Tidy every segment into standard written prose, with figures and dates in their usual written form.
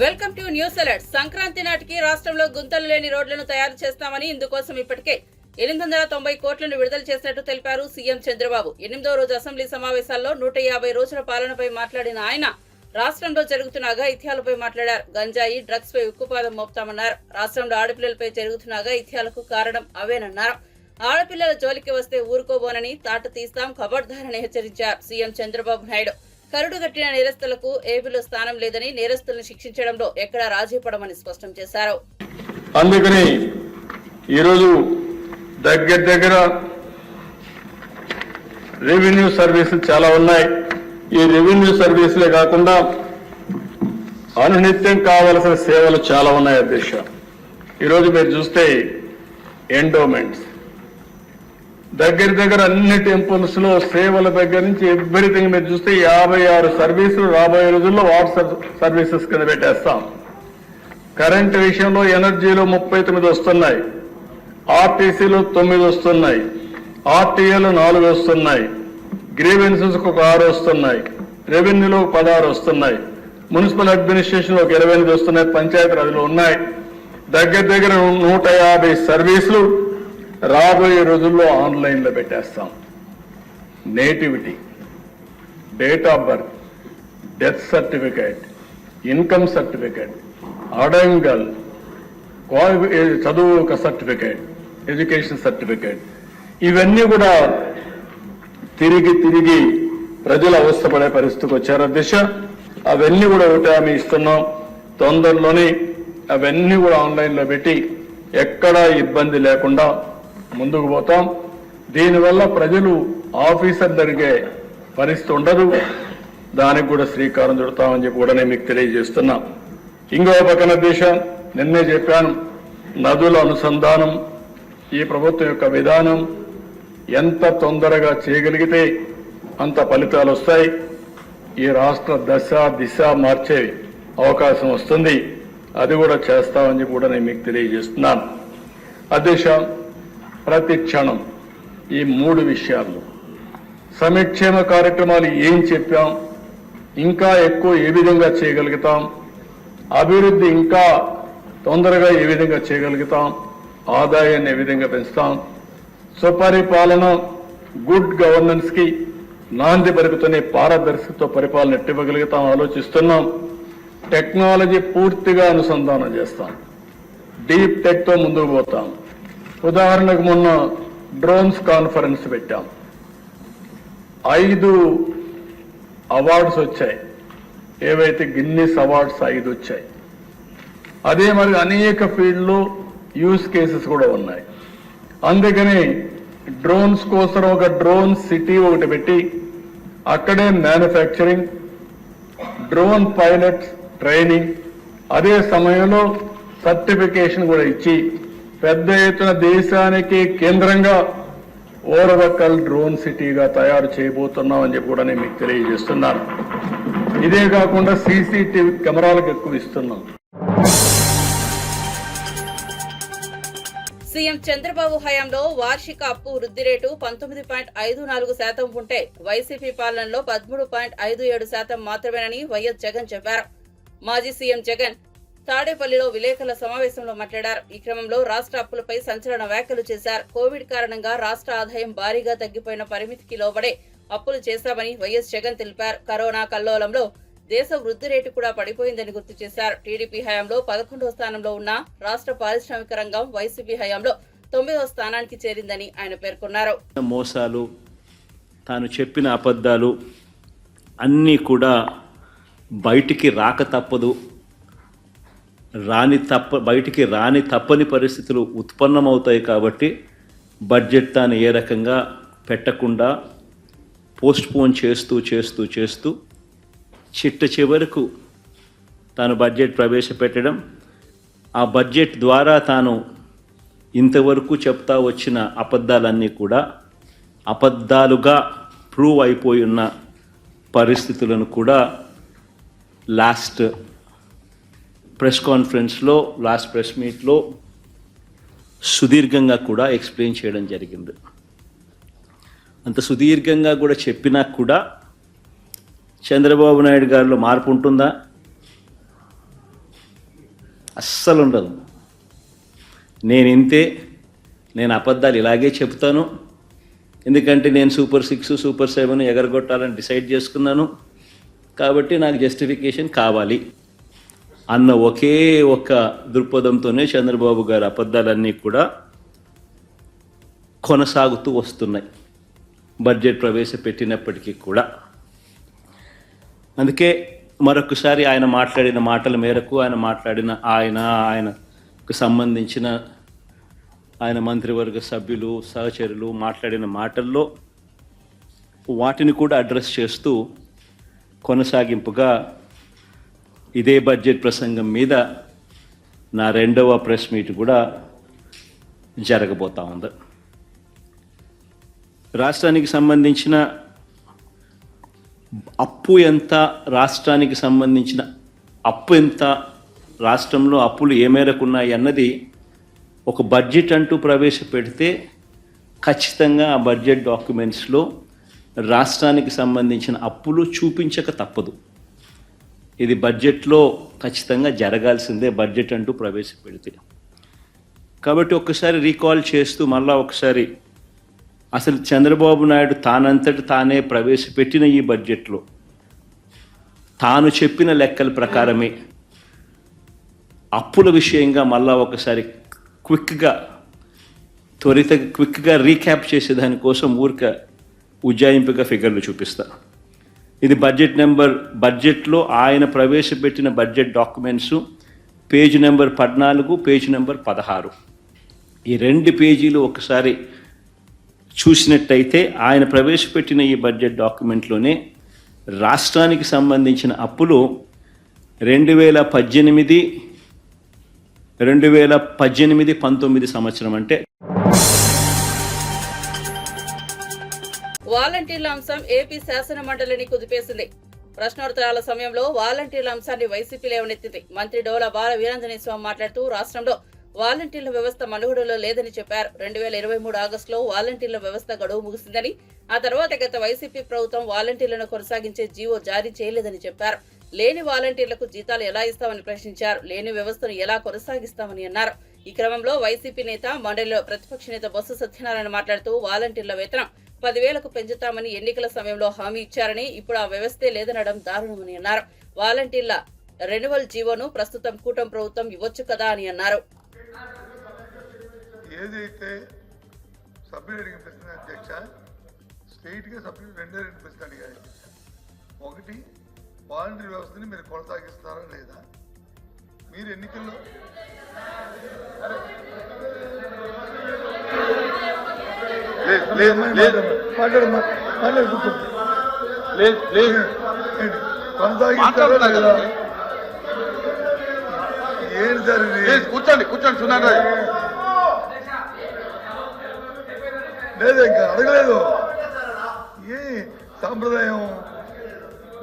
Welcome to news alert. Sankranti నాటికి రాష్ట్రంలో గుంతలు లేని రోడ్లను తయారు చేస్తామని ఇందుకోసం ఇప్పటికే 890 కోట్లను విడుదల చేసినట్టు తెలిపారు సీఎం చంద్రబాబు. 8వ రోజు అసెంబ్లీ సమావేశాల్లో 150 రోజుల పాలనపై మాట్లాడిన ఆయన రాష్ట్రంలో జరుగుతున్న అఘాయిత్యాలపై మాట్లాడారు. గంజాయి, డ్రగ్స్ పై ఉక్కుపాదం మోపుతామన్నారు. రాష్ట్రంలో ఆడపిల్లలపై జరుగుతున్న అఘాయిత్యాలకు కారణం అవేనన్నారు. ఆడపిల్లల జోలికి వస్తే ఊరుకోబోనని తాట తీస్తాం, ఖబర్దారని హెచ్చరించారు సీఎం చంద్రబాబు నాయుడు. కరుడుగట్టిన నేరస్తులకు ఏపీలో స్థానం లేదని, నేరస్తులను శిక్షించడంలో ఎక్కడా రాజీ పడమని స్పష్టం చేశారు. అందుకని ఈరోజు దగ్గర రెవెన్యూ సర్వీసులు చాలా ఉన్నాయి. ఈ రెవెన్యూ సర్వీసులే కాకుండా అనునిత్యం కావలసిన సేవలు చాలా ఉన్నాయి అధ్యక్ష. ఈరోజు మీరు చూస్తే ఎండోమెంట్స్ దగ్గర అన్ని టెంపుల్స్ లో సేవల దగ్గర నుంచి ఎవ్రీథింగ్ మీరు చూస్తే 56 సర్వీసులు రాబోయే రోజుల్లో వాట్సాప్ సర్వీసెస్ కింద పెట్టేస్తాం. కరెంట్ విషయంలో ఎనర్జీలో 39 వస్తున్నాయి, ఆర్టీసీలో 9 వస్తున్నాయి, ఆర్టీఏలో 4 వస్తున్నాయి, గ్రీవెన్సెస్ ఒక 6 వస్తున్నాయి, రెవెన్యూలో 16 వస్తున్నాయి, మున్సిపల్ అడ్మినిస్ట్రేషన్ ఒక 28 వస్తున్నాయి, పంచాయతీరాజ్లో ఉన్నాయి. దగ్గర 150 సర్వీసులు రాబోయే రోజుల్లో ఆన్లైన్లో పెట్టేస్తాం. Nativity, date of birth, death certificate, income certificate, adangal, చదువు ఒక సర్టిఫికేట్, ఎడ్యుకేషన్ సర్టిఫికేట్, ఇవన్నీ కూడా తిరిగి ప్రజలు అవస్థపడే పరిస్థితికి వచ్చారు అధ్యక్ష. అవన్నీ కూడా ఒకటి హామీ ఇస్తున్నాం. తొందరలోనే అవన్నీ కూడా ఆన్లైన్లో పెట్టి ఎక్కడా ఇబ్బంది లేకుండా ముందుకు పోతాం. దీనివల్ల ప్రజలు ఆఫీసర్ జరిగే పరిస్థితి ఉండదు. దానికి కూడా శ్రీకారం చుడతామని చెప్పి కూడా నేను మీకు తెలియజేస్తున్నా. ఇంకో పక్కన దేశం నిన్నే చెప్పాను, నదుల అనుసంధానం ఈ ప్రభుత్వం యొక్క విధానం ఎంత తొందరగా చేయగలిగితే అంత ఫలితాలు వస్తాయి. ఈ రాష్ట్ర దశ దిశ మార్చే అవకాశం వస్తుంది. అది కూడా చేస్తామని చెప్పి కూడా నేను మీకు తెలియజేస్తున్నాను అధ్యక్ష. ప్రతి క్షణం ఈ 3 విషయాల్లో సంక్షేమ కార్యక్రమాలు ఏం చెప్పాం, ఇంకా ఎక్కువ ఏ విధంగా చేయగలుగుతాం, అభివృద్ధి ఇంకా తొందరగా ఏ విధంగా చేయగలుగుతాం, ఆదాయాన్ని ఏ విధంగా పెంచుతాం, సుపరిపాలన గుడ్ గవర్నెన్స్ కి నాంది పలుకుతున్న పారదర్శకతో పరిపాలన ఎట్టివ్వగలుగుతాం ఆలోచిస్తున్నాం. టెక్నాలజీ పూర్తిగా అనుసంధానం చేస్తాం. డీప్ టెక్ తో ముందుకు పోతాం. ఉదాహరణకు మొన్న డ్రోన్స్ కాన్ఫరెన్స్ పెట్టాం. 5 అవార్డ్స్ వచ్చాయి. ఏవైతే గిన్నిస్ అవార్డ్స్ 5 వచ్చాయి. అదే మరి అనేక ఫీల్డ్లో యూస్ కేసెస్ కూడా ఉన్నాయి. అందుకని డ్రోన్స్ కోసం ఒక డ్రోన్ సిటీ ఒకటి పెట్టి అక్కడే మ్యానుఫ్యాక్చరింగ్, డ్రోన్ పైలట్ ట్రైనింగ్, అదే సమయంలో సర్టిఫికేషన్ కూడా ఇచ్చి పెద్ద ఎత్తున దేశానికి కేంద్రంగా ఓరవకల్ డ్రోన్ సిటీగా తయారు చేయబోతున్నాం అని చెప్పి కూడా నేను మీకు తెలియజేస్తున్నాను. ఇదే కాకుండా సీసీటీవీ కెమెరాలకు ఎక్కువ ఇస్తున్నాం. సీఎం చంద్రబాబు హయాంలో వార్షిక అప్పు వృద్ధి రేటు 19.54% ఉంటే వైసీపీ పాలనలో 13.57% మాత్రమేనని వైఎస్ జగన్ చెప్పారు. మాజీ సీఎం జగన్ తాడేపల్లిలో విలేకరుల సమావేశంలో మాట్లాడారు. ఈ క్రమంలో రాష్ట్ర అప్పులపై సంచలన వ్యాఖ్యలు చేశారు. కోవిడ్ కారణంగా రాష్ట్ర ఆదాయం భారీగా తగ్గిపోయిన పరిమితికి లోబడే అప్పులు చేశామని వైఎస్ జగన్ తెలిపారు. కరోనా కల్లోలంలో దేశ వృద్ధి రేటు కూడా పడిపోయిందని గుర్తు చేశారు. టీడీపీ హయాంలో 11వ స్థానంలో ఉన్న రాష్ట్ర పారిశ్రామిక రంగం వైసీపీ హయాంలో 9వ స్థానానికి చేరిందని ఆయన పేర్కొన్నారు. మోసాలు, తాను చెప్పిన అబద్ధాలు అన్నీ కూడా బయటికి రాక తప్పదు, బయటికి రాని తప్పని పరిస్థితులు ఉత్పన్నమవుతాయి. కాబట్టి బడ్జెట్ తాను ఏ రకంగా పెట్టకుండా పోస్ట్పోన్ చేస్తూ చిట్ట చివరకు తాను బడ్జెట్ ప్రవేశపెట్టడం, ఆ బడ్జెట్ ద్వారా తాను ఇంతవరకు చెప్తా వచ్చిన అబద్ధాలన్నీ కూడా అబద్ధాలుగా ప్రూవ్ అయిపోయి ఉన్న పరిస్థితులను కూడా లాస్ట్ ప్రెస్ కాన్ఫరెన్స్లో, లాస్ట్ ప్రెస్ మీట్లో సుదీర్ఘంగా కూడా ఎక్స్ప్లెయిన్ చేయడం జరిగింది. అంత సుదీర్ఘంగా కూడా చెప్పినా కూడా చంద్రబాబు నాయుడు గారిలో మార్పు ఉంటుందా? అస్సలు ఉండదు. నేను ఇంతే, నేను అబద్ధాలు ఇలాగే చెప్తాను, ఎందుకంటే నేను సూపర్ 6 సూపర్ 7 ఎగరగొట్టాలని డిసైడ్ చేసుకున్నాను, కాబట్టి నాకు జస్టిఫికేషన్ కావాలి అన్న ఒకే ఒక్క దృక్పథంతోనే చంద్రబాబు గారి అబద్ధాలన్నీ కూడా కొనసాగుతూ వస్తున్నాయి బడ్జెట్ ప్రవేశపెట్టినప్పటికీ కూడా. అందుకే మరొకసారి ఆయన మాట్లాడిన మాటల మేరకు ఆయనకు సంబంధించిన ఆయన మంత్రివర్గ సభ్యులు సహచరులు మాట్లాడిన మాటల్లో వాటిని కూడా అడ్రస్ చేస్తూ కొనసాగింపుగా ఇదే బడ్జెట్ ప్రసంగం మీద నా 2వ ప్రెస్ మీట్ కూడా జరగబోతా ఉంది. రాష్ట్రానికి సంబంధించిన అప్పు ఎంత, రాష్ట్రానికి సంబంధించిన అప్పు ఎంత, రాష్ట్రంలో అప్పులు ఏ మేరకు ఉన్నాయి అన్నది ఒక బడ్జెట్ అంటూ ప్రవేశపెడితే ఖచ్చితంగా ఆ బడ్జెట్ డాక్యుమెంట్స్లో రాష్ట్రానికి సంబంధించిన అప్పులు చూపించక తప్పదు. ఇది బడ్జెట్లో ఖచ్చితంగా జరగాల్సిందే బడ్జెట్ అంటూ ప్రవేశపెడితే. కాబట్టి ఒక్కసారి రీకాల్ చేస్తూ మళ్ళా ఒకసారి అసలు చంద్రబాబు నాయుడు తానంతటి తానే ప్రవేశపెట్టిన ఈ బడ్జెట్లో తాను చెప్పిన లెక్కల ప్రకారమే అప్పుల విషయంగా మళ్ళా ఒకసారి క్విక్గా రీక్యాప్ చేసే దానికోసం ఉజ్జాయింపుగా ఫిగర్లు చూపిస్తా. ఇది బడ్జెట్లో ఆయన ప్రవేశపెట్టిన budget documents page number 14, page number 16. ఈ 2 పేజీలు ఒకసారి చూసినట్టయితే ఆయన ప్రవేశపెట్టిన ఈ బడ్జెట్ డాక్యుమెంట్లోనే రాష్ట్రానికి సంబంధించిన అప్పులు 2018-19 సంవత్సరం అంటే వాలంటీర్ల అంశం ఏపీ శాసన మండలిని కుదిపేసింది. ప్రశ్నోత్తరాల సమయంలో వాలంటీర్ల అంశాన్ని వైసీపీ లేవనెత్తింది. మంత్రి డోలా బాల వీరాంజనేయ స్వామి మాట్లాడుతూ రాష్ట్రంలో వాలంటీర్ల వ్యవస్థ మనుగడలో లేదని చెప్పారు. 2023 ఆగస్టులో వాలంటీర్ల వ్యవస్థ గడువు ముగిసిందని, ఆ తర్వాత గత వైసీపీ ప్రభుత్వం వాలంటీర్లను కొనసాగించే జీవో జారీ చేయలేదని చెప్పారు. లేని వాలంటీర్లకు జీతాలు ఎలా ఇస్తామని ప్రశ్నించారు. లేని వ్యవస్థను ఎలా కొనసాగిస్తామని అన్నారు. ఈ క్రమంలో వైసీపీ నేత, మండలిలో ప్రతిపక్ష నేత బొత్స సత్యనారాయణ మాట్లాడుతూ వాలంటీర్ల వేతనం 10,000కు పెంచుతామని ఎన్నికల సమయంలో హామీ ఇచ్చారని, ఇప్పుడు ఆ వ్యవస్థే లేదనడం దారుణమని అన్నారు. వాలంటీర్ల రెన్యువల్ జీవోను ప్రస్తుతం కూటమి ప్రభుత్వం ఇవ్వచ్చు కదా అని అన్నారు. ఏదైతే సభ్యులు అడిగిన ప్రశ్న అధ్యక్ష, స్ట్రైట్గా సభ్యులు 2 ప్రశ్న అడిగారు. ఒకటి, వాలంటీర్ వ్యవస్థని మీరు కొనసాగిస్తారా లేదా? మీరు ఎన్నికల్లో కొనసాగిస్తారా లేదా? ఏంటి సార్ ఇది? కూర్చోండి సున్నారా? లేదు, ఇంకా అడగలేదు. ఏ సాంప్రదాయం,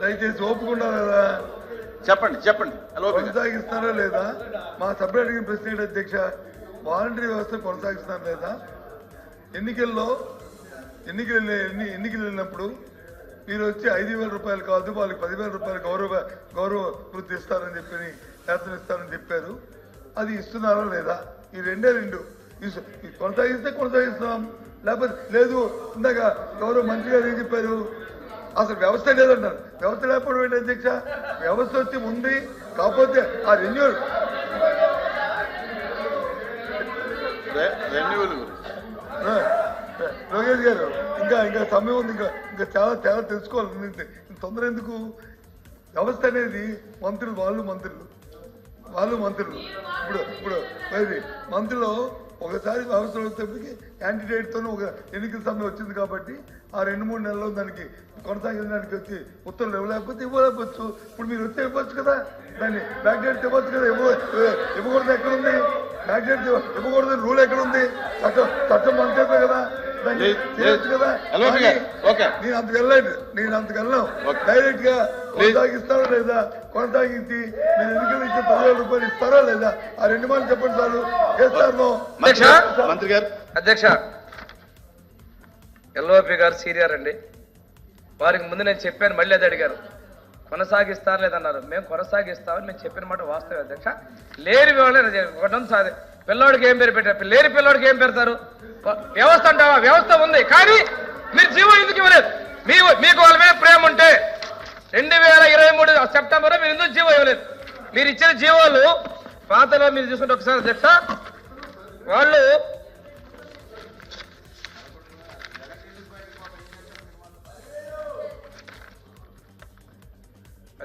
దయచేసి ఒప్పుకున్నారు కదా. చెప్పండి కొనసాగిస్తారా లేదా? మా సభ్యులు అడిగిన ప్రశ్న ఏంటి అధ్యక్ష, వాలంటరీ వ్యవస్థ కొనసాగిస్తారా లేదా? ఎన్నికలు వెళ్ళినప్పుడు మీరు వచ్చి 5,000 రూపాయలు కాదు, వాళ్ళకి 10,000 రూపాయలు గౌరవ వృత్తి ఇస్తారని చెప్పి వేతనం ఇస్తారని చెప్పారు. అది ఇస్తున్నారా లేదా? ఈ 2 కొనసాగిస్తే కొనసాగిస్తున్నాం, లేకపోతే లేదు. ఇందాక గౌరవ మంత్రి గారు ఏం చెప్పారు, అసలు వ్యవస్థ లేదంటారు. వ్యవస్థ లేకపోవడం ఏంటి అధ్యక్ష? వ్యవస్థ వచ్చి ఉంది, కాకపోతే ఆ రెన్యూవల్ లోకేష్ గారు ఇంకా సమయం ఉంది, ఇంకా చాలా తెలుసుకోవాలి. తొందర ఎందుకు? వ్యవస్థ అనేది వాళ్ళు మంత్రులు ఇప్పుడు మంత్రులు ఒకసారి వ్యవస్థ వచ్చేప్పటికి క్యాండిడేట్తోనూ ఒక ఎన్నికల సమయం వచ్చింది కాబట్టి ఆ 2-3 నెలల్లో దానికి కొనసాగించడానికి వచ్చి ఉత్తర్వులు ఇవ్వలేకపోతే ఇవ్వలేకపోవచ్చు. ఇప్పుడు మీరు వచ్చి ఇవ్వచ్చు కదా, దాన్ని బ్యాక్ డేట్ ఇవ్వచ్చు కదా. ఇవ్వకూడదు ఎక్కడుంది? బ్యాక్ డేట్ ఇవ్వకూడదు రూల్ ఎక్కడుంది? చట్టం మంత్రితే కదా, దాన్ని చేయొచ్చు కదా. నేను అంతకు వెళ్ళను. డైరెక్ట్ గా కొనసాగిస్తారా లేదా? కొనసాగించి మీరు ఎన్నికలు ఇచ్చే 10,000 రూపాయలు ఇస్తారా లేదా? ఆ 2 మాటలు చెప్పండి చాలు. చేస్తాను మంత్రి గారు. అధ్యక్ష, ఎల్ఓపి గారు సీనియర్ అండి, వారికి ముందు నేను చెప్పాను, మళ్ళీ అది అడిగారు. కొనసాగిస్తారు లేదన్నారు. మేము కొనసాగిస్తామని మేము చెప్పిన మాట వాస్తవం అధ్యక్ష. లేని ఒకటి పిల్లోడికి ఏం పేరు పెట్టారు, లేని పిల్లోడికి ఏం పెడతారు? వ్యవస్థ అంటావా? వ్యవస్థ ఉంది, కానీ మీరు జీవో ఎందుకు ఇవ్వలేదు? మీకు వాళ్ళ మీద ప్రేమ ఉంటే 2023 సెప్టెంబర్ మీరు ఎందుకు జీవో ఇవ్వలేదు? మీరు ఇచ్చిన జీవోలు పాతలో మీరు చూసుకుంటే ఒకసారి అధ్యక్ష, వాళ్ళు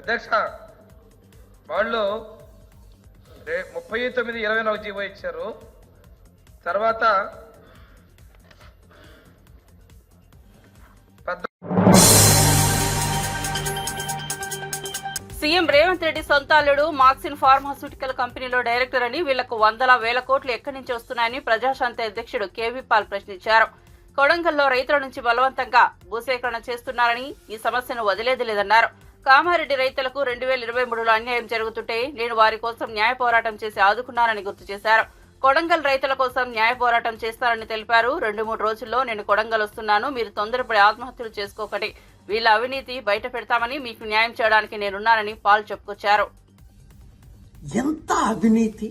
అధ్యక్ష 39/24 జీవో ఇచ్చారు. తర్వాత సీఎం రేవంత్ రెడ్డి సొంత అల్లుడు మాక్సిన్ ఫార్మాస్యూటికల్ కంపెనీలో డైరెక్టర్ అని వీళ్లకు వందల వేల కోట్లు ఎక్కడి నుంచి వస్తున్నాయని ప్రజాశాంతి అధ్యక్షుడు కేవీ పాల్ ప్రశ్నించారు. కొడంగల్లో రైతుల నుంచి బలవంతంగా భూసేకరణ చేస్తున్నారని, ఈ సమస్యను వదిలేది లేదన్నారు. కామారెడ్డి రైతులకు 2023లో అన్యాయం జరుగుతుంటే నేను వారి కోసం న్యాయ పోరాటం చేసి ఆదుకున్నానని గుర్తు చేశారు. కొడంగల్ రైతుల కోసం న్యాయ పోరాటం చేస్తారని తెలిపారు. 2-3 రోజుల్లో నేను కొడంగల్ వస్తున్నాను, మీరు తొందరపడి ఆత్మహత్యలు చేసుకోకండి, వీళ్ళ అవినీతి బయట పెడతామని, మీకు న్యాయం చేయడానికి నేనున్నానని పాల్ చెప్పుకొచ్చారు. ఎంత అవినీతి!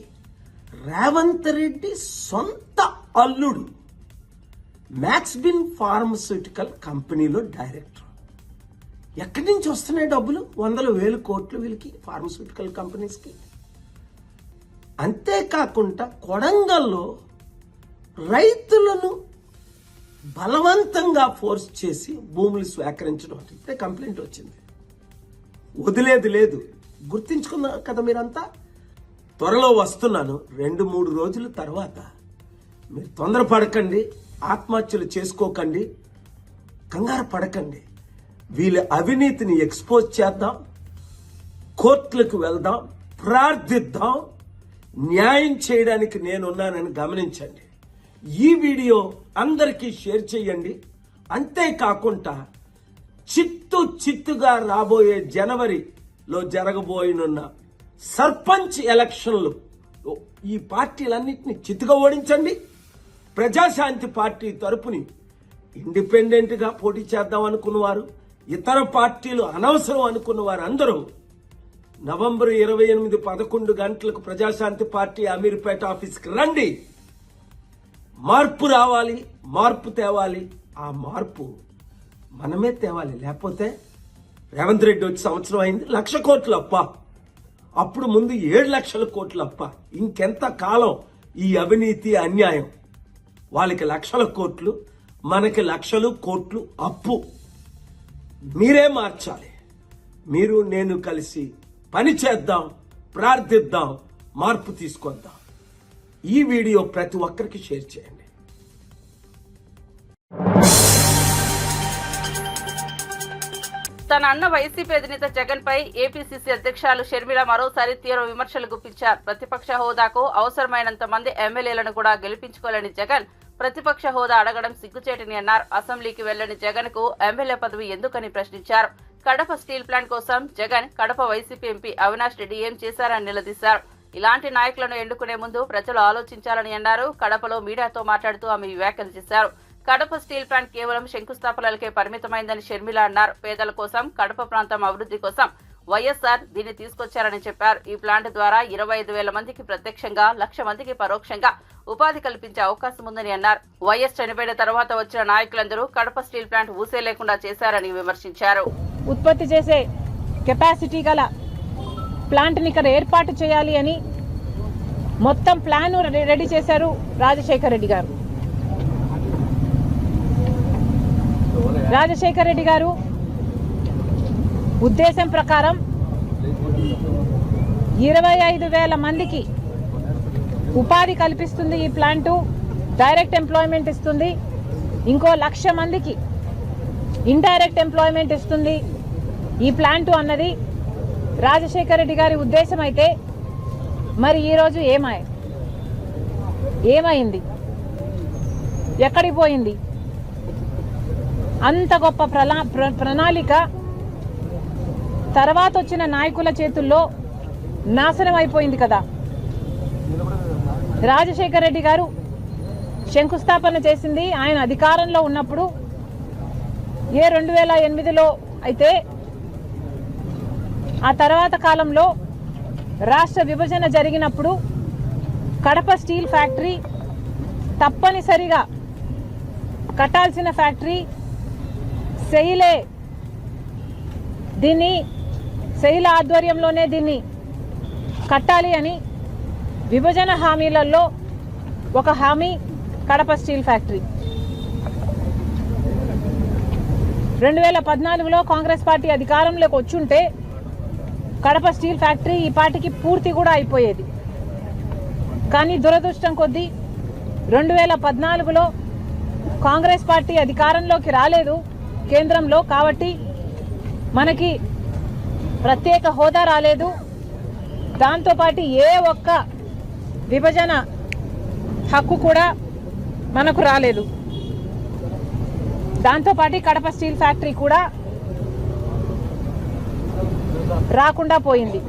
రేవంత్ రెడ్డి సొంత అల్లుడు మ్యాక్స్బిన్ ఫార్మస్యూటికల్ కంపెనీలో డైరెక్టర్. ఎక్కడి నుంచి వస్తున్నాయి డబ్బులు? 100,000 కోట్లు వీళ్ళకి, ఫార్మస్యూటికల్ కంపెనీస్కి. అంతేకాకుండా కొడంగల్లో రైతులను బలవంతంగా ఫోర్స్ చేసి భూములు స్వీకరించడం, ఇప్పుడే కంప్లైంట్ వచ్చింది. వదిలేది లేదు. గుర్తించుకున్నారు కదా మీరంతా. త్వరలో వస్తున్నాను. 2-3 రోజుల తర్వాత మీరు తొందరపడకండి, ఆత్మహత్యలు చేసుకోకండి, కంగారు పడకండి. వీళ్ళ అవినీతిని ఎక్స్పోజ్ చేద్దాం, కోర్టులకు వెళ్దాం, ప్రార్థిద్దాం, న్యాయం చేయడానికి నేనున్నానని గమనించండి. ఈ వీడియో అందరికీ షేర్ చేయండి. అంతేకాకుండా చిత్తుగా రాబోయే జనవరిలో జరగబోయనున్న సర్పంచ్ ఎలక్షన్లు ఈ పార్టీలన్నింటినీ చిత్తుగా ఓడించండి. ప్రజాశాంతి పార్టీ తరపుని ఇండిపెండెంట్ గా పోటీ చేద్దాం అనుకున్నవారు, ఇతర పార్టీలు అనవసరం అనుకున్న వారు అందరూ నవంబర్ 28 11 గంటలకు ప్రజాశాంతి పార్టీ అమీర్పేట ఆఫీస్కి రండి. మార్పు రావాలి, మార్పు తేవాలి. ఆ మార్పు మనమే తేవాలి. లేకపోతే రేవంత్ రెడ్డి వచ్చి సంవత్సరం అయింది, 1,00,000 కోట్లు అప్ప, అప్పుడు ముందు 7 లక్షల కోట్లు అప్ప. ఇంకెంత కాలం ఈ అవినీతి అన్యాయం? వాళ్ళకి 1,00,000 కోట్లు, మనకి 1,00,000 కోట్లు అప్పు. మీరే మార్చాలి. మీరు నేను కలిసి పని చేద్దాం, ప్రార్థిద్దాం, మార్పు తీసుకొద్దాం. ఈ వీడియో ప్రతి ఒక్కరికి షేర్ చేయండి. తన అన్న వైసీపీ అధినేత జగన్ పై ఏపీసీసీ అధ్యక్షురాలు షర్మిల మరోసారి తీవ్ర విమర్శలు గుప్పించారు. ప్రతిపక్ష హోదాకు అవసరమైనంత మంది ఎమ్మెల్యేలను కూడా గెలిపించుకోలేని జగన్ ప్రతిపక్ష హోదా అడగడం సిగ్గుచేటని అన్నారు. అసెంబ్లీకి వెళ్లని జగన్ కు ఎమ్మెల్యే పదవి ఎందుకని ప్రశ్నించారు. కడప స్టీల్ ప్లాంట్ కోసం జగన్, కడప వైసీపీ ఎంపీ అవినాష్ రెడ్డి ఏం చేశారని నిలదీశారు. ఇలాంటి నాయకులను ఎన్నుకునే ముందు ప్రజలు ఆలోచించాలని అన్నారు. కడపలో మీడియాతో మాట్లాడుతూ ఆమె వ్యాఖ్యలు చేశారు. కడప స్టీల్ ప్లాంట్ కేవలం శంకుస్థాపనలకే పరిమితమైందని షర్మిల అన్నారు. పేదల కోసం, కడప ప్రాంతం అభివృద్ధి కోసం వైఎస్ఆర్ దీన్ని తీసుకొచ్చారని చెప్పారు. ఈ ప్లాంట్ ద్వారా 25,000 మందికి ప్రత్యక్షంగా, 1,00,000 మందికి పరోక్షంగా ఉపాధి కల్పించే అవకాశం ఉందని అన్నారు. వైఎస్ చనిపోయిన తర్వాత వచ్చిన నాయకులందరూ కడప స్టీల్ ప్లాంట్ ఊసే లేకుండా చేశారని విమర్శించారు. ఉత్పత్తి చేసే కెపాసిటీ గల ప్లాంట్ని ఇక్కడ ఏర్పాటు చేయాలి అని మొత్తం ప్లాన్ రెడీ చేశారు రాజశేఖర్ రెడ్డి గారు. రాజశేఖర్ రెడ్డి గారు ఉద్దేశం ప్రకారం 25,000 మందికి ఉపాధి కల్పిస్తుంది ఈ ప్లాంటు, డైరెక్ట్ ఎంప్లాయ్మెంట్ ఇస్తుంది. ఇంకో 1,00,000 మందికి ఇండైరెక్ట్ ఎంప్లాయ్మెంట్ ఇస్తుంది ఈ ప్లాంటు అన్నది రాజశేఖర్ రెడ్డి గారి ఉద్దేశం అయితే, మరి ఈరోజు ఏమైంది? ఎక్కడికి పోయింది? అంత గొప్ప ప్రణాళిక తర్వాత వచ్చిన నాయకుల చేతుల్లో నాశనం అయిపోయింది కదా. రాజశేఖర్ రెడ్డి గారు శంకుస్థాపన చేసింది ఆయన అధికారంలో ఉన్నప్పుడు. 2008లో అయితే ఆ తర్వాత కాలంలో రాష్ట్ర విభజన జరిగినప్పుడు కడప స్టీల్ ఫ్యాక్టరీ తప్పనిసరిగా కట్టాల్సిన ఫ్యాక్టరీ సెయిలే. సెయిల ఆధ్వర్యంలోనే దీన్ని కట్టాలి అని విభజన హామీలలో ఒక హామీ కడప స్టీల్ ఫ్యాక్టరీ. 2014లో కాంగ్రెస్ పార్టీ అధికారంలోకి వచ్చుంటే కడప స్టీల్ ఫ్యాక్టరీ ఈ పార్టీకి పూర్తి కూడా అయిపోయేది. కానీ దురదృష్టం కొద్దీ 2014లో కాంగ్రెస్ పార్టీ అధికారంలోకి రాలేదు కేంద్రంలో, కాబట్టి మనకి ప్రత్యేక హోదా రాలేదు. దాంతోపాటు ఏ ఒక్క విభజన హక్కు కూడా మనకు రాలేదు. దాంతోపాటు కడప స్టీల్ ఫ్యాక్టరీ కూడా రాకుండా పోయింది.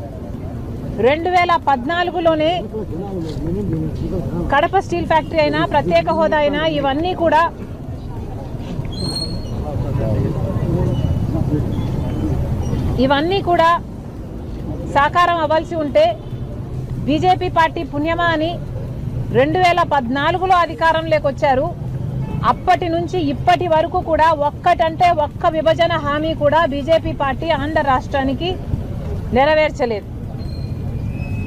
2014లోనే కడప స్టీల్ ఫ్యాక్టరీ అయినా ప్రత్యేక హోదా అయినా ఇవన్నీ కూడా సాకారం అవ్వాల్సి ఉంటే బీజేపీ పార్టీ పుణ్యమా అని 2014లో అధికారంలోకి వచ్చారు. అప్పటి నుంచి ఇప్పటి వరకు కూడా ఒక్కటంటే ఒక్క విభజన హామీ కూడా బీజేపీ పార్టీ ఆంధ్ర రాష్ట్రానికి నెరవేర్చలేదు.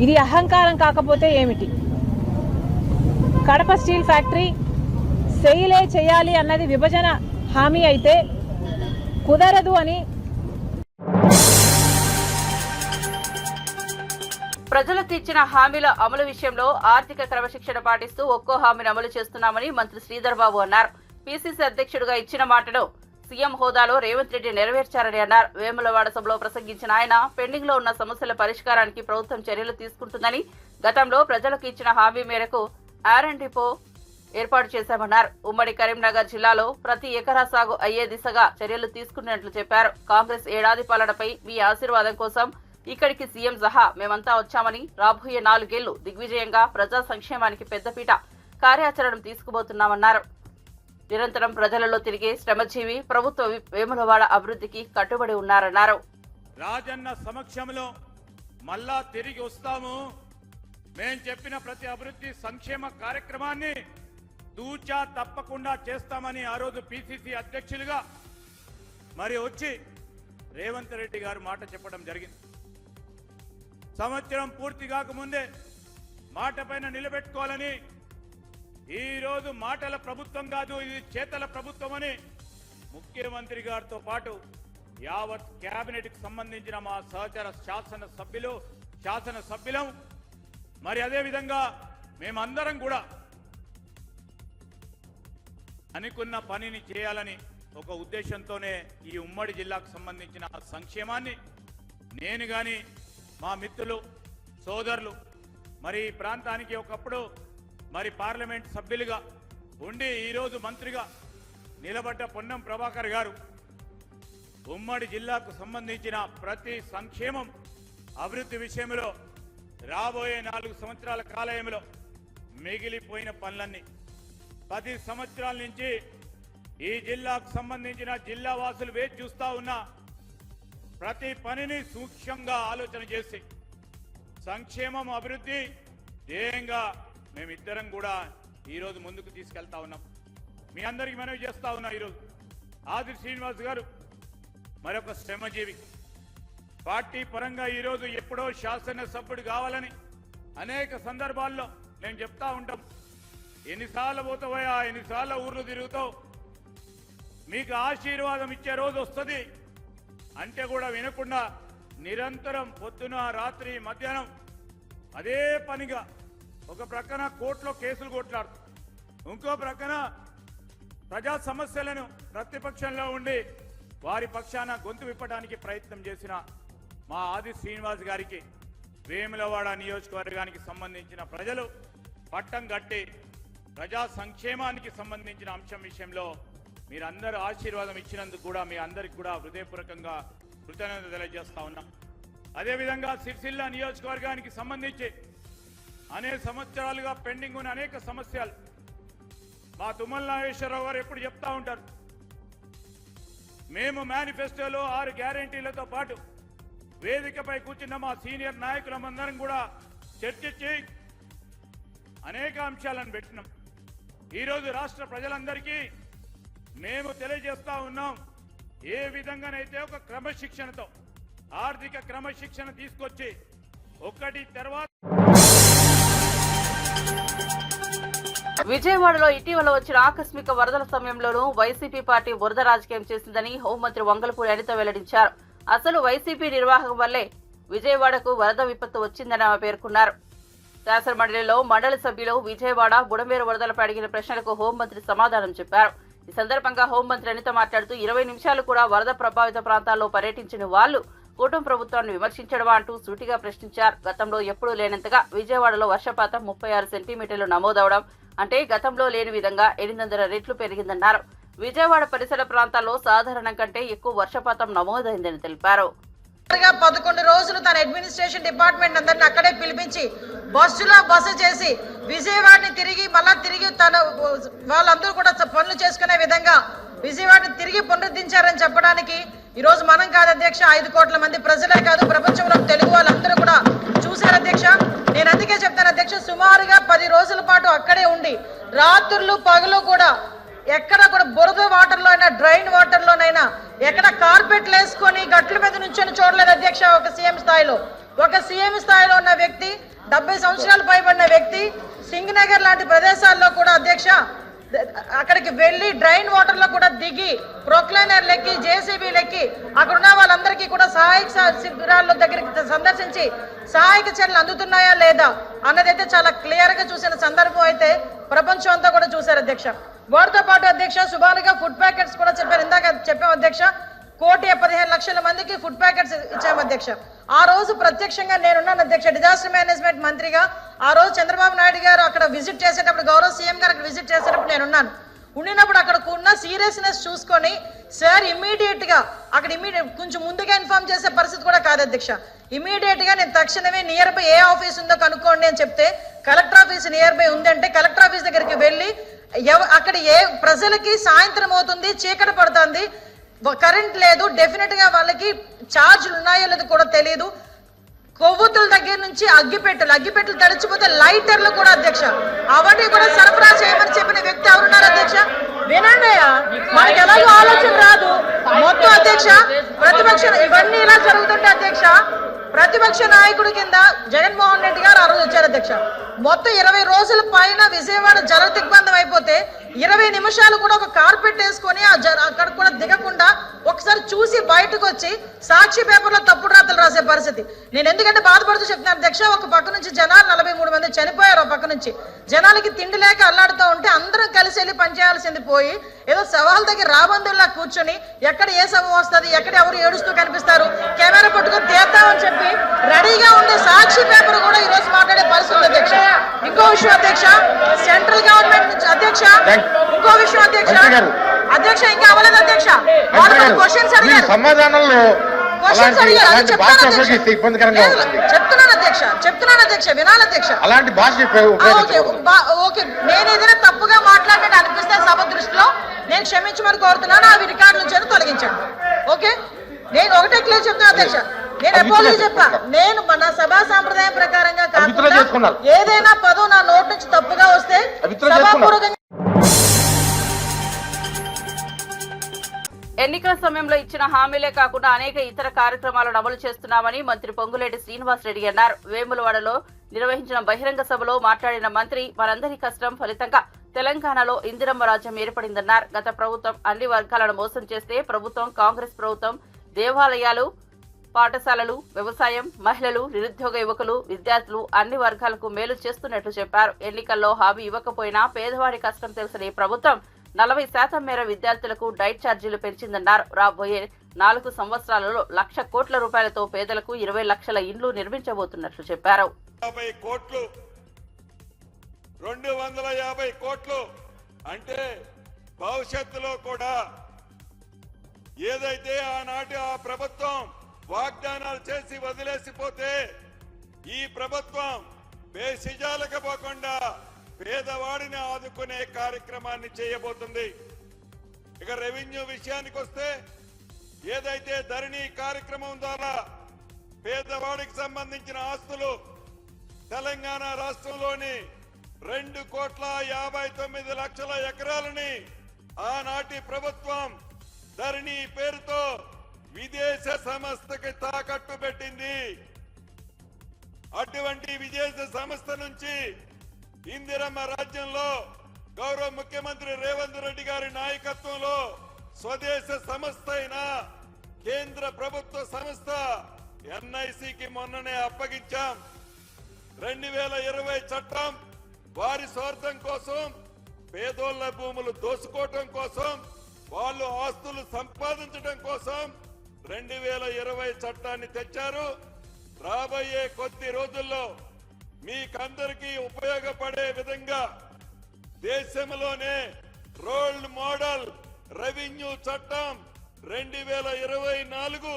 ఇది అహంకారం కాకపోతే ఏమిటి? కడప స్టీల్ ఫ్యాక్టరీ సెయిలే చేయాలి అన్నది విభజన హామీ అయితే కుదరదు అని ప్రజలకు ఇచ్చిన హామీల అమలు విషయంలో ఆర్థిక క్రమశిక్షణ పాటిస్తూ ఒక్కో హామీని అమలు చేస్తున్నామని మంత్రి శ్రీధర్ బాబు అన్నారు. పీసీసీ అధ్యక్షుడిగా ఇచ్చిన మాటను సీఎం హోదాలో రేవంత్ రెడ్డి నెరవేర్చారని అన్నారు. వేములవాడ సభలో ప్రసంగించిన ఆయన పెండింగ్ లో ఉన్న సమస్యల పరిష్కారానికి ప్రభుత్వం చర్యలు తీసుకుంటుందని, గతంలో ప్రజలకు ఇచ్చిన హామీ మేరకు ఆర్ఎండ్ డిపో ఏర్పాటు చేశామన్నారు. ఉమ్మడి కరీంనగర్ జిల్లాలో ప్రతి ఎకరా సాగు అయ్యే దిశగా చర్యలు తీసుకున్నట్లు చెప్పారు. కాంగ్రెస్ ఏడాది పాలనపై మీ ఆశీర్వాదం కోసం ఇక్కడికి సీఎం సహా మేమంతా వచ్చామని, రాబోయే 4 ఏళ్లు దిగ్విజయంగా ప్రజా సంక్షేమానికి పెద్దపీట కార్యాచరణ తీసుకుపోతున్నామన్నారు. నిరంతరం ప్రజలలో తిరిగే శ్రమజీవి ప్రభుత్వ వేములవాడ అభివృద్ధికి కట్టుబడి ఉన్నారన్నారు. రాజన్న సమక్షంలో మళ్ళా తిరిగి వస్తాము. మేం చెప్పిన ప్రతి అభివృద్ధి సంక్షేమ కార్యక్రమాన్ని తూచా తప్పకుండా చేస్తామని ఆ రోజు పీసీసీ అధ్యక్షులుగా మరి వచ్చి రేవంత్ రెడ్డి గారు మాట చెప్పడం జరిగింది. సంవత్సరం పూర్తి కాకముందే మాట పైన నిలబెట్టుకోవాలని, ఈ రోజు మాటల ప్రభుత్వం కాదు ఇది చేతల ప్రభుత్వం అని ముఖ్యమంత్రి గారితో పాటు యావత్ కేబినెట్ కి సంబంధించిన మా సహచర శాసనసభ్యులం మరి అదే విధంగా మేమందరం కూడా అనుకున్న పనిని చేయాలని ఒక ఉద్దేశంతోనే ఈ ఉమ్మడి జిల్లాకు సంబంధించిన సంక్షేమాన్ని నేను గాని మా మిత్రులు సోదరులు మరి ఈ ప్రాంతానికి ఒకప్పుడు మరి పార్లమెంట్ సభ్యులుగా ఉండి ఈరోజు మంత్రిగా నిలబడ్డ పొన్నం ప్రభాకర్ గారు ఉమ్మడి జిల్లాకు సంబంధించిన ప్రతి సంక్షేమం అభివృద్ధి విషయంలో రాబోయే 4 సంవత్సరాల కాలంలో మిగిలిపోయిన పనులన్నీ 10 సంవత్సరాల నుంచి ఈ జిల్లాకు సంబంధించిన జిల్లా వాసులు వేచి చూస్తా ఉన్న ప్రతి పనిని సూక్ష్మంగా ఆలోచన చేసి సంక్షేమం అభివృద్ధి ధ్యేయంగా మేమిద్దరం కూడా ఈరోజు ముందుకు తీసుకెళ్తా ఉన్నాం. మీ అందరికీ మనవి చేస్తా ఉన్నా, ఈరోజు ఆది శ్రీనివాస్ గారు మరొక శ్రమజీవి. పార్టీ పరంగా ఈరోజు ఎప్పుడో శాసనసభ్యుడు కావాలని అనేక సందర్భాల్లో మేము చెప్తా ఉంటాం. ఎన్నిసార్లు పోతావయ్యా, ఎన్నిసార్లు ఊర్లు తిరుగుతావు, మీకు ఆశీర్వాదం ఇచ్చే రోజు వస్తుంది అంటే కూడా వినకుండా నిరంతరం పొద్దున రాత్రి మధ్యాహ్నం అదే పనిగా ఒక ప్రక్కన కోర్టులో కేసులు కొట్లాడుతూ, ఇంకో ప్రక్కన ప్రజా సమస్యలను ప్రతిపక్షంలో ఉండి వారి పక్షాన గొంతు విప్పడానికి ప్రయత్నం చేసిన మా ఆది శ్రీనివాస్ గారికి వేములవాడ నియోజకవర్గానికి సంబంధించిన ప్రజలు పట్టం కట్టి ప్రజా సంక్షేమానికి సంబంధించిన అంశం విషయంలో మీరందరూ ఆశీర్వాదం ఇచ్చినందుకు కూడా మీ అందరికి కూడా హృదయపూర్వకంగా కృతజ్ఞత తెలియజేస్తా ఉన్నాం. అదేవిధంగా సిరిసిల్ల నియోజకవర్గానికి సంబంధించి అనేక సంవత్సరాలుగా పెండింగ్ ఉన్న అనేక సమస్యలు మా తుమ్మల నాగేశ్వరరావు గారు ఎప్పుడు చెప్తా ఉంటారు. మేము మేనిఫెస్టోలో 6 గ్యారెంటీలతో పాటు వేదికపై కూర్చున్న మా సీనియర్ నాయకులందరం కూడా చర్చించి అనేక అంశాలను పెట్టినాం. ఈరోజు రాష్ట్ర ప్రజలందరికీ మేము తెలియజేస్తా ఉన్నాం, ఏ విధంగానైతే ఒక క్రమశిక్షణతో ఆర్థిక క్రమశిక్షణ తీసుకొచ్చి ఒక్కటి తర్వాత విజయవాడలో ఇటీవల వచ్చిన ఆకస్మిక వరదల సమయంలోనూ వైసీపీ పార్టీ బురద రాజకీయం చేసిందని హోంమంత్రి వంగలపూడి అనిత వెల్లడించారు. అసలు వైసీపీ నిర్వాహకం వల్లే విజయవాడకు వరద విపత్తు వచ్చిందని ఆమె పేర్కొన్నారు. శాసనమండలిలో మండలి సభ్యులు విజయవాడ బుడమేరు వరదలపై అడిగిన ప్రశ్నలకు హోంమంత్రి సమాధానం చెప్పారు. ఈ సందర్భంగా హోంమంత్రి అనిత మాట్లాడుతూ 20 నిమిషాలు కూడా వరద ప్రభావిత ప్రాంతాల్లో పర్యటించిన వాళ్లు కూటమి ప్రభుత్వాన్ని విమర్శించడమా అంటూ సూటిగా ప్రశ్నించారు. గతంలో ఎప్పుడూ లేనంతగా విజయవాడలో వర్షపాతం 36 సెంటీమీటర్లు నమోదవడం అంటే గతంలో లేని విధంగా 800 రెట్లు పెరిగిందన్నారు. విజయవాడ పరిసర ప్రాంతాల్లో సాధారణం కంటే ఎక్కువ వర్షపాతం నమోదైందని తెలిపారు. 11 రోజులు తన అడ్మినిస్ట్రేషన్ డిపార్ట్మెంట్ అందరిని అక్కడే పిలిపించి బస్సు చేసి విజయవాడని తిరిగి తన వాళ్ళందరూ కూడా పనులు చేసుకునే విధంగా విజయవాడని తిరిగి పునరుద్ధరించారని చెప్పడానికి ఈరోజు మనం కాదు అధ్యక్ష, 5 కోట్ల మంది ప్రజలే కాదు ప్రపంచంలో తెలుగు వాళ్ళందరూ కూడా చూశారు అధ్యక్ష. నేను అందుకే చెప్తాను అధ్యక్ష, సుమారుగా 10 రోజుల పాటు అక్కడే ఉండి రాత్రులు పగలు కూడా ఎక్కడ కూడా బురద వాటర్లో అయినా డ్రైన్ వాటర్లోనైనా ఎక్కడ కార్పెట్లు వేసుకొని గట్ల మీద నుంచొని చూడలేదు అధ్యక్ష. ఒక సీఎం స్థాయిలో ఉన్న వ్యక్తి, 70 సంవత్సరాలు పైబడిన వ్యక్తి సింగనగర్ లాంటి ప్రదేశాల్లో కూడా అధ్యక్ష అక్కడికి వెళ్లి డ్రైన్ వాటర్ లో కూడా దిగి ప్రొక్లైనర్ లెక్కి జేసీబీ లెక్కి అక్కడ ఉన్న వాళ్ళందరికీ కూడా సహాయక శిబిరాల దగ్గరికి సందర్శించి సహాయక చర్యలు అందుతున్నాయా లేదా అన్నదైతే చాలా క్లియర్ గా చూసిన సందర్భం అయితే ప్రపంచం అంతా కూడా చూశారు అధ్యక్ష. వాటితో పాటు అధ్యక్ష సుమారుగా ఫుడ్ ప్యాకెట్స్ కూడా చెప్పారు, ఇందాక చెప్పాం అధ్యక్ష. 1,15,00,000 మందికి ఫుడ్ ప్యాకెట్స్ ఇచ్చాము అధ్యక్ష. ఆ రోజు ప్రత్యక్షంగా నేనున్నాను అధ్యక్ష, డిజాస్టర్ మేనేజ్మెంట్ మంత్రిగా. ఆ రోజు చంద్రబాబు నాయుడు గారు అక్కడ విజిట్ చేసేటప్పుడు, గౌరవ సీఎం గారు అక్కడ విజిట్ చేసేటప్పుడు నేనున్నాను. ఉండినప్పుడు అక్కడ ఉన్న సీరియస్నెస్ చూసుకొని సార్ ఇమీడియట్ గా అక్కడ కొంచెం ముందుగా ఇన్ఫార్మ్ చేసే పరిస్థితి కూడా కాదు అధ్యక్ష. ఇమీడియట్ గా నేను తక్షణమే నియర్ బై ఏ ఆఫీస్ ఉందో కనుక్కోండి అని చెప్తే కలెక్టర్ ఆఫీస్ నియర్ బై ఉందంటే కలెక్టర్ ఆఫీస్ దగ్గరికి వెళ్ళి అక్కడ ఏ ప్రజలకి సాయంత్రం అవుతుంది, చీకటి పడుతుంది, కరెంట్ లేదు, డెఫినెట్ గా వాళ్ళకి ఛార్జీలు ఉన్నాయో లేదో కూడా తెలియదు. కొవ్వొత్తుల దగ్గర నుంచి అగ్గిపెట్టెలు తడిచిపోతే లైటర్లు కూడా అధ్యక్ష అవన్నీ కూడా సరఫరా చేయమని చెప్పిన వ్యక్తి ఎవరున్నారు అధ్యక్ష? వినండి, మనకి ఎలాగో ఆలోచన రాదు మొత్తం అధ్యక్ష. ప్రతిపక్ష ఇవన్నీ ఇలా జరుగుతుంటే అధ్యక్ష ప్రతిపక్ష నాయకుడి కింద జగన్మోహన్ రెడ్డి గారు ఆ రోజు వచ్చారు అధ్యక్ష. మొత్తం 20 రోజుల పైన విజయవాడ జల దిగ్బంధం అయిపోతే 20 నిమిషాలు కూడా ఒక కార్పెట్ వేసుకొని అక్కడ కూడా దిగకుండా ఒకసారి చూసి బయటకు వచ్చి సాక్షి పేపర్లో తప్పుడు రాతలు రాసే పరిస్థితి. నేను ఎందుకంటే బాధపడుతూ చెప్తున్నాను అధ్యక్ష, ఒక పక్క నుంచి జనాలు 43 మంది చనిపోయారు, ఒక పక్క నుంచి జనాలకి తిండి లేక అల్లాడుతూ ఉంటే అందరం కలిసి వెళ్ళి పనిచేయాల్సింది పోయి ఏదో సవాల్ దగ్గర రాబందుల్లా కూర్చొని ఎక్కడ ఏ సభ వస్తుంది, ఎక్కడ ఎవరు ఏడుస్తూ కనిపిస్తారు, కెమెరా పట్టుకొని తీద్దామని చెప్పి రెడీగా ఉండే సాక్షి పేపర్ కూడా ఈ రోజు మాట్లాడే పరిస్థితి అధ్యక్ష. ఇంకో విషయం అధ్యక్ష, సెంట్రల్ గవర్నమెంట్ నుంచి అధ్యక్ష ఇంకో విషయం అధ్యక్ష ఇంకా అవ్వలేదు అధ్యక్ష. క్వశ్చన్స్ అడిగారు, సమాధానంలో చెప్తున్నాను అధ్యక్ష వినాలి అధ్యక్ష. అలాంటి భాష ఓకే, నేను ఏదైనా తప్పుగా మాట్లాడినట్టు అనిపిస్తే సభ దృష్టిలో నేను క్షమించమని కోరుతున్నాను. అవి రికార్డు నుంచి తొలగించండి. ఓకే, నేను ఒకటే క్లియర్ చెప్తున్నా అధ్యక్ష, నేను అపోలజీ చెప్పా. నేను మన సభా సాంప్రదాయం ప్రకారంగా కాకుండా ఏదైనా పదం నా నోటి నుంచి తప్పుగా వస్తే సభాపూర్వకంగా. ఎన్నికల సమయంలో ఇచ్చిన హామీలే కాకుండా అనేక ఇతర కార్యక్రమాలను అమలు చేస్తున్నామని మంత్రి పొంగులేటి శ్రీనివాసరెడ్డి అన్నారు. వేములవాడలో నిర్వహించిన బహిరంగ సభలో మాట్లాడిన మంత్రి, మనందరి కష్టం ఫలితంగా తెలంగాణలో ఇందిరమ్మ రాజ్యం ఏర్పడిందన్నారు. గత ప్రభుత్వం అన్ని వర్గాలను మోసం చేస్తే ప్రభుత్వం, కాంగ్రెస్ ప్రభుత్వం దేవాలయాలు, పాఠశాలలు, వ్యవసాయం, మహిళలు, నిరుద్యోగ యువకులు, విద్యార్థులు అన్ని వర్గాలకు మేలు చేస్తున్నట్లు చెప్పారు. ఎన్నికల్లో హామీ ఇవ్వకపోయినా పేదవాడి కష్టం తెలిసిన ఈ ప్రభుత్వం 40% మేర విద్యార్థులకు డైట్ ఛార్జీలు పెంచిందన్నారు. రాబోయే 4 సంవత్సరాలలో 1,00,000 కోట్ల రూపాయలతో పేదలకు 20 లక్షల ఇండ్లు నిర్మించబోతున్నట్లు చెప్పారు. 250 కోట్లు అంటే భవిష్యత్తులో కూడా ఏదైతే ఆనాటి ఆ ప్రభుత్వం వాగ్దానాలు చేసి వదిలేసిపోతే ఈ ప్రభుత్వం బేసిజాలకు పోకుండా పేదవాడిని ఆదుకునే కార్యక్రమాన్ని చేయబోతుంది. ఇక రెవెన్యూ విషయానికి వస్తే ఏదైతే ధరణి కార్యక్రమం ద్వారా పేదవాడికి సంబంధించిన ఆస్తులు తెలంగాణ రాష్ట్రంలోని 2,59,00,000 ఎకరాలని ఆనాటి ప్రభుత్వం ధరణి పేరుతో విదేశ సంస్థకి తాకట్టు పెట్టింది. అటువంటి విదేశ సంస్థ నుంచి ఇందిరమ్మ రాజ్యంలో గౌరవ ముఖ్యమంత్రి రేవంత్ రెడ్డి గారి నాయకత్వంలో స్వదేశ సంస్థ అయిన కేంద్ర ప్రభుత్వ సంస్థ ఎన్ఐసికి మొన్ననే అప్పగించాం. 2020 చట్టం వారి స్వార్థం కోసం, పేదోళ్ల భూములు దోసుకోవటం కోసం, వాళ్ళు ఆస్తులు సంపాదించడం కోసం 2020 చట్టాన్ని తెచ్చారు. రాబోయే కొద్ది రోజుల్లో మీకందరికీ ఉపయోగపడే విధంగా దేశంలోనే రోల్ మోడల్ రెవెన్యూ చట్టం 2024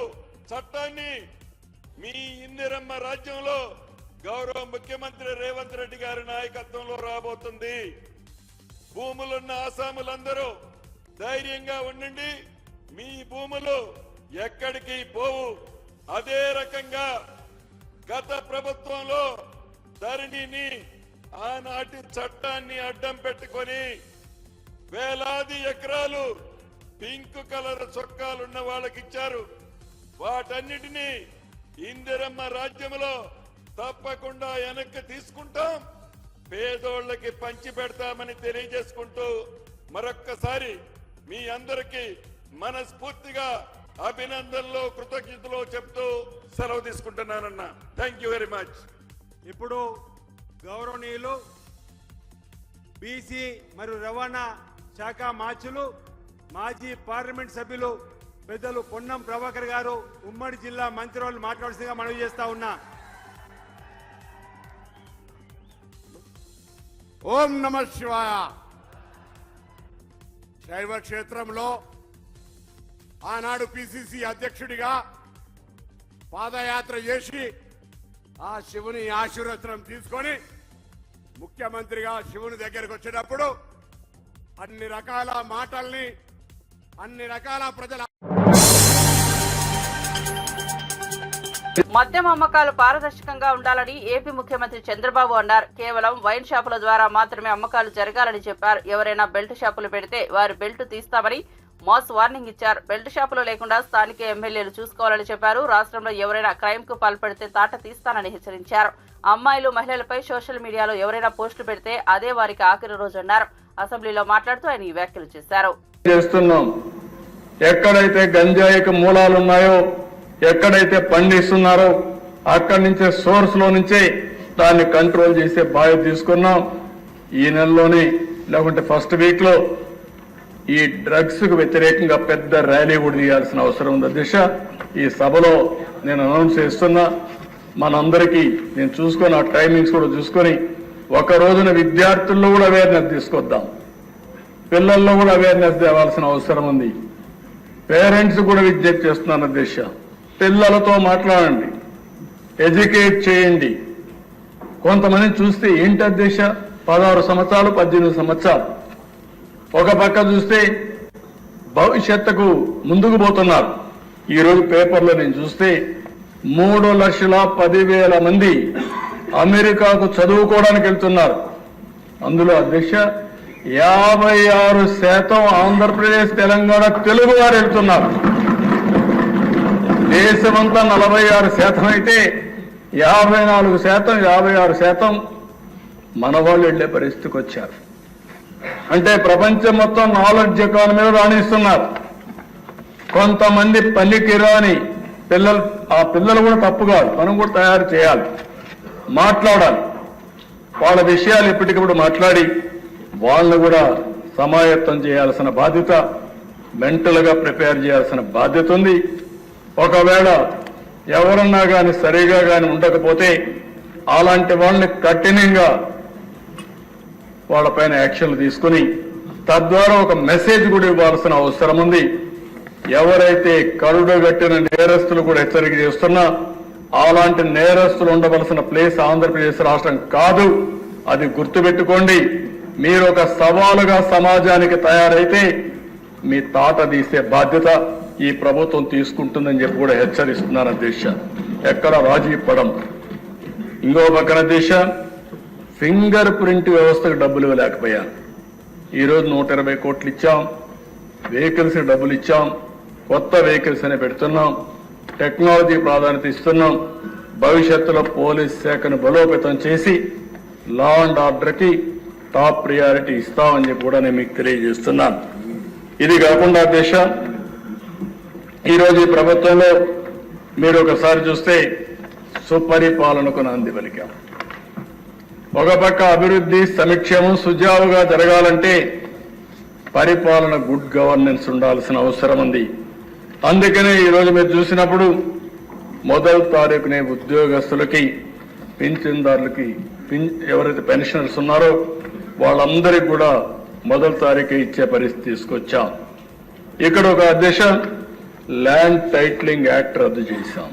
చట్టాన్ని మీ ఇందిరమ్మ రాజ్యంలో గౌరవ ముఖ్యమంత్రి రేవంత్ రెడ్డి గారి నాయకత్వంలో రాబోతుంది. భూములున్న ఆసాములందరూ ధైర్యంగా ఉండండి. మీ భూములు ఎక్కడికి పోవు. అదే రకంగా గత ప్రభుత్వంలో ధరణిని ఆనాటి చట్టాన్ని అడ్డం పెట్టుకొని వేలాది ఎకరాలు పింక్ కలర్ చొక్కాలున్న వాళ్ళకి ఇచ్చారు. వాటన్నిటినీ ఇందిరమ్మ రాజ్యంలో తప్పకుండా వెనక్కి తీసుకుంటాం, పేదోళ్ళకి పంచి పెడతామని తెలియజేసుకుంటూ మరొక్కసారి మీ అందరికీ మనస్ఫూర్తిగా అభినందనలు, కృతజ్ఞతలు చెప్తూ సెలవు తీసుకుంటున్నానన్నా. Thank you very much. ఇప్పుడు గౌరవనీయులు బీసీ మరియు రవాణా శాఖ మాచులు, మాజీ పార్లమెంట్ సభ్యులు పెద్దలు పొన్నం ప్రభాకర్ గారు ఉమ్మడి జిల్లా మంత్రివర్యులు మాట్లాడాల్సిందిగా మనవి చేస్తా ఉన్నా. ఓం నమ శివాయ. శైవ క్షేత్రంలో ఆనాడు పిసిసి అధ్యక్షుడిగా పాదయాత్ర చేసి ఆ శివుని ఆశీర్వచనం తీసుకొని ముఖ్యమంత్రిగా శివుని దగ్గరకు వచ్చేటప్పుడు అన్ని రకాల మాటల్ని, అన్ని రకాల ప్రజల మద్యం అమ్మకాలు పారదర్శకంగా ఉండాలని ఏపీ ముఖ్యమంత్రి చంద్రబాబు అన్నారు. కేవలం వైన్ షాపుల ద్వారా మాత్రమే అమ్మకాలు జరగాలని చెప్పారు. ఎవరైనా బెల్ట్ షాపులు పెడితే వారి బెల్ట్ తీస్తామని మాస్ వార్నింగ్ ఇచ్చారు. బెల్ట్ షాపులు లేకుండా స్థానిక ఎమ్మెల్యేలు చూసుకోవాలని చెప్పారు. రాష్ట్రంలో ఎవరైనా క్రైమ్ కు పాల్పడితే తాట తీస్తానని హెచ్చరించారు. అమ్మాయిలు, మహిళలపై సోషల్ మీడియాలో ఎవరైనా పోస్టులు పెడితే అదే వారికి ఆఖరి రోజు అన్నారు. అసెంబ్లీలో మాట్లాడుతూ ఆయన ఈ వ్యాఖ్యలు చేశారు. ఎక్కడైతే గంజాయికి మూలాలున్నాయో, ఎక్కడైతే పండిస్తున్నారో అక్కడి నుంచే సోర్స్ లో నుంచే దాన్ని కంట్రోల్ చేసే బాధ్యత తీసుకున్నాం. ఈ నెలలోనే లేకుంటే ఫస్ట్ వీక్ లో ఈ డ్రగ్స్ కు వ్యతిరేకంగా పెద్ద ర్యాలీ కూడా తీయాల్సిన అవసరం ఉంది. దిశ ఈ సభలో నేను అనౌన్స్ చేస్తున్నా. మనందరికీ నేను చూసుకొని ఆ టైమింగ్స్ కూడా చూసుకొని ఒక రోజున విద్యార్థుల్లో కూడా అవేర్నెస్ తీసుకొద్దాం, పిల్లల్లో కూడా అవేర్నెస్ తేవాల్సిన అవసరం ఉంది. పేరెంట్స్ కూడా విజ్ఞప్తి చేస్తున్నాను దిశ, పిల్లలతో మాట్లాడండి, ఎడ్యుకేట్ చేయండి. కొంతమంది చూస్తే ఏంటి దిశ 16 సంవత్సరాలు 18 సంవత్సరాలు ఒక పక్క చూస్తే భవిష్యత్తుకు ముందుకు పోతున్నారు. ఈరోజు పేపర్లో నేను చూస్తే 3,10,000 మంది అమెరికాకు చదువుకోవడానికి వెళ్తున్నారు. అందులో అధ్యక్ష 56% ఆంధ్రప్రదేశ్, తెలంగాణ తెలుగు వారు వెళ్తున్నారు. దేశమంతా 46% అయితే 54%, 56% మన వాళ్ళు వెళ్లే పరిస్థితికి వచ్చారు. అంటే ప్రపంచం మొత్తం నాలెడ్జ్ ఎకానమీలో రాణిస్తున్నారు. కొంతమంది పనికిరాని పిల్లలు, ఆ పిల్లలు కూడా తప్పు కాదు, మనం కూడా తయారు చేయాలి, మాట్లాడాలి. వాళ్ళ విషయాలు ఎప్పటికప్పుడు మాట్లాడి వాళ్ళను కూడా సమాయత్తం చేయాల్సిన బాధ్యత, మెంటల్ గా ప్రిపేర్ చేయాల్సిన బాధ్యత ఉంది. ఒకవేళ ఎవరన్నా కానీ సరిగా కానీ ఉండకపోతే అలాంటి వాళ్ళని కఠినంగా వాళ్ళపైన యాక్షన్లు తీసుకుని తద్వారా ఒక మెసేజ్ కూడా ఇవ్వాల్సిన అవసరం ఉంది. ఎవరైతే కరుడుగట్టిన నేరస్తులు కూడా హెచ్చరిక చేస్తున్నా అలాంటి నేరస్తులు ఉండవలసిన ప్లేస్ ఆంధ్రప్రదేశ్ రాష్ట్రం కాదు. అది గుర్తుపెట్టుకోండి. మీరు ఒక సవాలుగా సమాజానికి తయారైతే మీ తాట తీసే బాధ్యత ఈ ప్రభుత్వం తీసుకుంటుందని చెప్పి కూడా హెచ్చరిస్తున్నాను అధ్యక్ష. ఎక్కడ రాజీ పడం. ఇంకో పక్కన దిశ ఫింగర్ ప్రింట్ వ్యవస్థకు డబ్బులు ఇవ్వలేకపోయాను. ఈరోజు 120 కోట్లు ఇచ్చాం, వెహికల్స్ డబ్బులు ఇచ్చాం, కొత్త వెహికల్స్ అని పెడుతున్నాం, టెక్నాలజీ ప్రాధాన్యత ఇస్తున్నాం. భవిష్యత్తులో పోలీస్ శాఖను బలోపేతం చేసి లా అండ్ ఆర్డర్కి టాప్ ప్రియారిటీ ఇస్తామని చెప్పి కూడా నేను మీకు తెలియజేస్తున్నాను. ఇది కాకుండా దేశ ఈరోజు ఈ ప్రభుత్వంలో మీరు ఒకసారి చూస్తే సుపరిపాలనకు నాంది పలికాం. ఒక పక్క అభివృద్ధి సంక్షేమం సుజావుగా జరగాలంటే పరిపాలన గుడ్ గవర్నెన్స్ ఉండాల్సిన అవసరం ఉంది. అందుకనే ఈరోజు మీరు చూసినప్పుడు 1వ తారీఖునే ఉద్యోగస్తులకి పింఛన్దారులకి ఎవరైతే పెన్షనర్స్ ఉన్నారో వాళ్ళందరికీ కూడా 1వ తారీఖు ఇచ్చే పరిస్థితి తీసుకొచ్చాం. ఇక్కడ ఒక దిశ ల్యాండ్ టైటిలింగ్ యాక్ట్ రద్దు చేశాం.